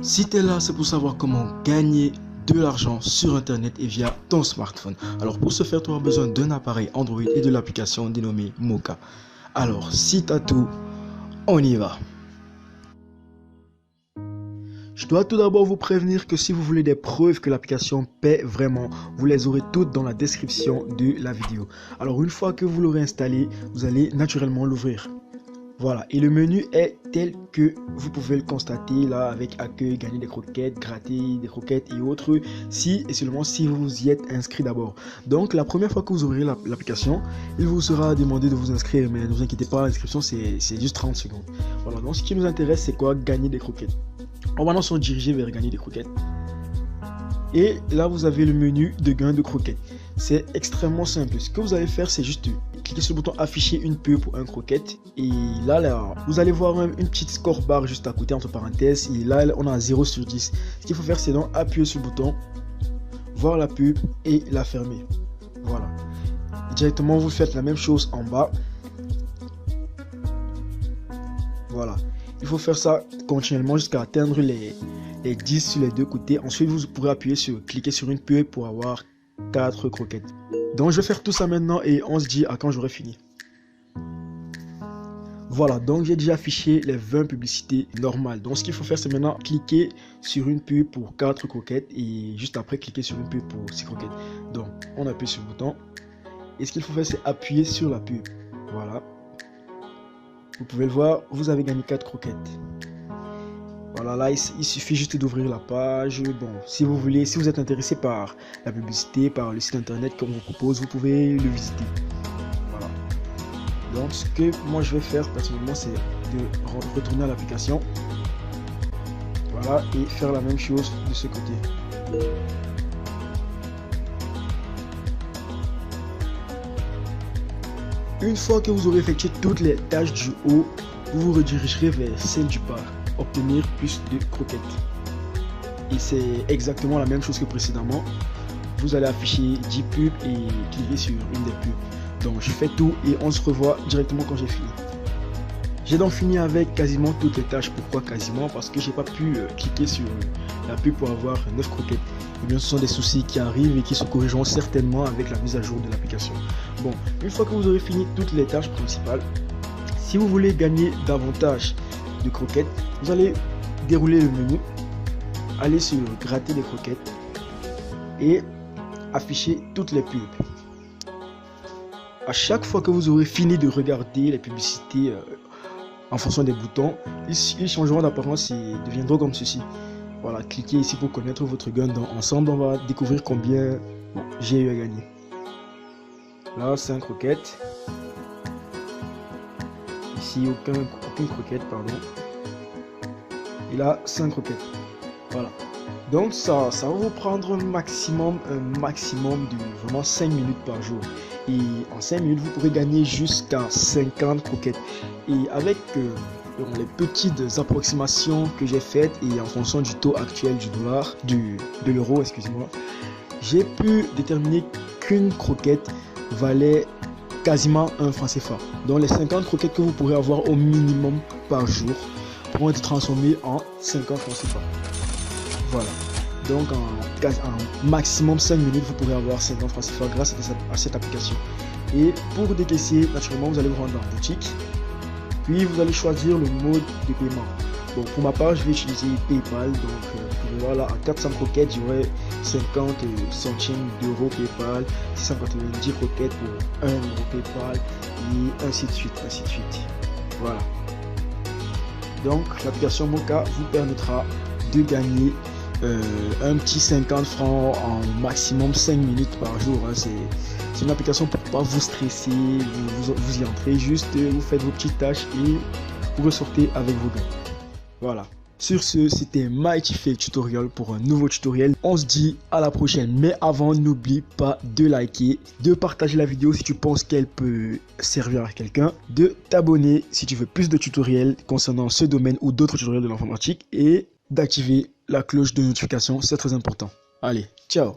Si tu es là, c'est pour savoir comment gagner de l'argent sur internet et via ton smartphone. Alors pour ce faire, tu auras besoin d'un appareil Android et de l'application dénommée Moka. Alors si tu as tout, on y va. Je dois tout d'abord vous prévenir que si vous voulez des preuves que l'application paie vraiment, vous les aurez toutes dans la description de la vidéo. Alors une fois que vous l'aurez installé, vous allez naturellement l'ouvrir. Voilà, et le menu est tel que vous pouvez le constater là, avec accueil, gagner des croquettes, gratter des croquettes et autres, si et seulement si vous y êtes inscrit d'abord. Donc la première fois que vous ouvrirez l'application, il vous sera demandé de vous inscrire, mais ne vous inquiétez pas, l'inscription c'est juste 30 secondes. Voilà, donc ce qui nous intéresse c'est quoi? Gagner des croquettes. On va maintenant se diriger vers gagner des croquettes. Et là vous avez le menu de gain de croquettes. C'est extrêmement simple. Ce que vous allez faire, c'est juste cliquer sur le bouton afficher une pub pour un croquette. Et là, vous allez voir une petite score bar juste à côté entre parenthèses. Et là, on a 0 sur 10. Ce qu'il faut faire, c'est donc appuyer sur le bouton, voir la pub et la fermer. Voilà. Et directement, vous faites la même chose en bas. Voilà. Il faut faire ça continuellement jusqu'à atteindre les 10 sur les deux côtés. Ensuite, vous pourrez appuyer sur cliquer sur une pub pour avoir 4 croquettes. Donc je vais faire tout ça maintenant et on se dit à quand j'aurai fini. Voilà, donc j'ai déjà affiché les 20 publicités normales. Donc ce qu'il faut faire, c'est maintenant cliquer sur une pub pour 4 croquettes et juste après cliquer sur une pub pour 6 croquettes. Donc on appuie sur le bouton et ce qu'il faut faire, c'est appuyer sur la pub. Voilà. Vous pouvez le voir, vous avez gagné 4 croquettes. Voilà, là il suffit juste d'ouvrir la page. Bon, si vous voulez, si vous êtes intéressé par la publicité, par le site internet qu'on vous propose, vous pouvez le visiter. Voilà. Donc ce que moi je vais faire personnellement, c'est de retourner à l'application. Voilà, et faire la même chose de ce côté. Une fois que vous aurez effectué toutes les tâches du haut, vous vous redirigerez vers celle du bas. Obtenir plus de croquettes. Et c'est exactement la même chose que précédemment. Vous allez afficher 10 pubs et cliquer sur une des pubs. Donc je fais tout et on se revoit directement quand j'ai fini. J'ai donc fini avec quasiment toutes les tâches. Pourquoi quasiment? Parce que j'ai pas pu cliquer sur la pub pour avoir 9 croquettes. Et bien ce sont des soucis qui arrivent et qui se corrigeront certainement avec la mise à jour de l'application. Bon, une fois que vous aurez fini toutes les tâches principales, si vous voulez gagner davantage de croquettes, vous allez dérouler le menu, aller sur gratter des croquettes et afficher toutes les pubs. À chaque fois que vous aurez fini de regarder les publicités en fonction des boutons, ils changeront d'apparence et deviendront comme ceci. Voilà, cliquez ici pour connaître votre gain. Donc ensemble on va découvrir combien j'ai eu à gagner. Là 5 croquettes. Ici aucune croquette, pardon. Et là 5 croquettes. Voilà. Donc ça va vous prendre un maximum de vraiment 5 minutes par jour. Et en 5 minutes vous pourrez gagner jusqu'à 50 croquettes. Et avec les petites approximations que j'ai faites et en fonction du taux actuel du dollar, de l'euro, excusez-moi, j'ai pu déterminer qu'une croquette valait quasiment 1 franc CFA. Donc les 50 croquettes que vous pourrez avoir au minimum par jour pourront être transformées en 50 francs CFA. Voilà. Donc en maximum 5 minutes, vous pourrez avoir 50 francs CFA grâce à cette application. Et pour décaisser, naturellement, vous allez vous rendre en boutique. Puis vous allez choisir le mode de paiement. Bon, pour ma part, je vais utiliser PayPal. Donc vous pouvez voir là, à 400 croquettes, j'aurai 50 centimes d'euros PayPal, 690 croquettes pour 1 euro PayPal, et ainsi de suite, ainsi de suite. Voilà. Donc l'application Moka vous permettra de gagner un petit 50 francs en maximum 5 minutes par jour. Hein. C'est une application pour pas vous stresser, vous y entrez juste, vous faites vos petites tâches et vous ressortez avec vos gains. Voilà. Sur ce, c'était Mighty Fake Tutorial pour un nouveau tutoriel. On se dit à la prochaine. Mais avant, n'oublie pas de liker, de partager la vidéo si tu penses qu'elle peut servir à quelqu'un, de t'abonner si tu veux plus de tutoriels concernant ce domaine ou d'autres tutoriels de l'informatique et d'activer la cloche de notification, c'est très important. Allez, ciao!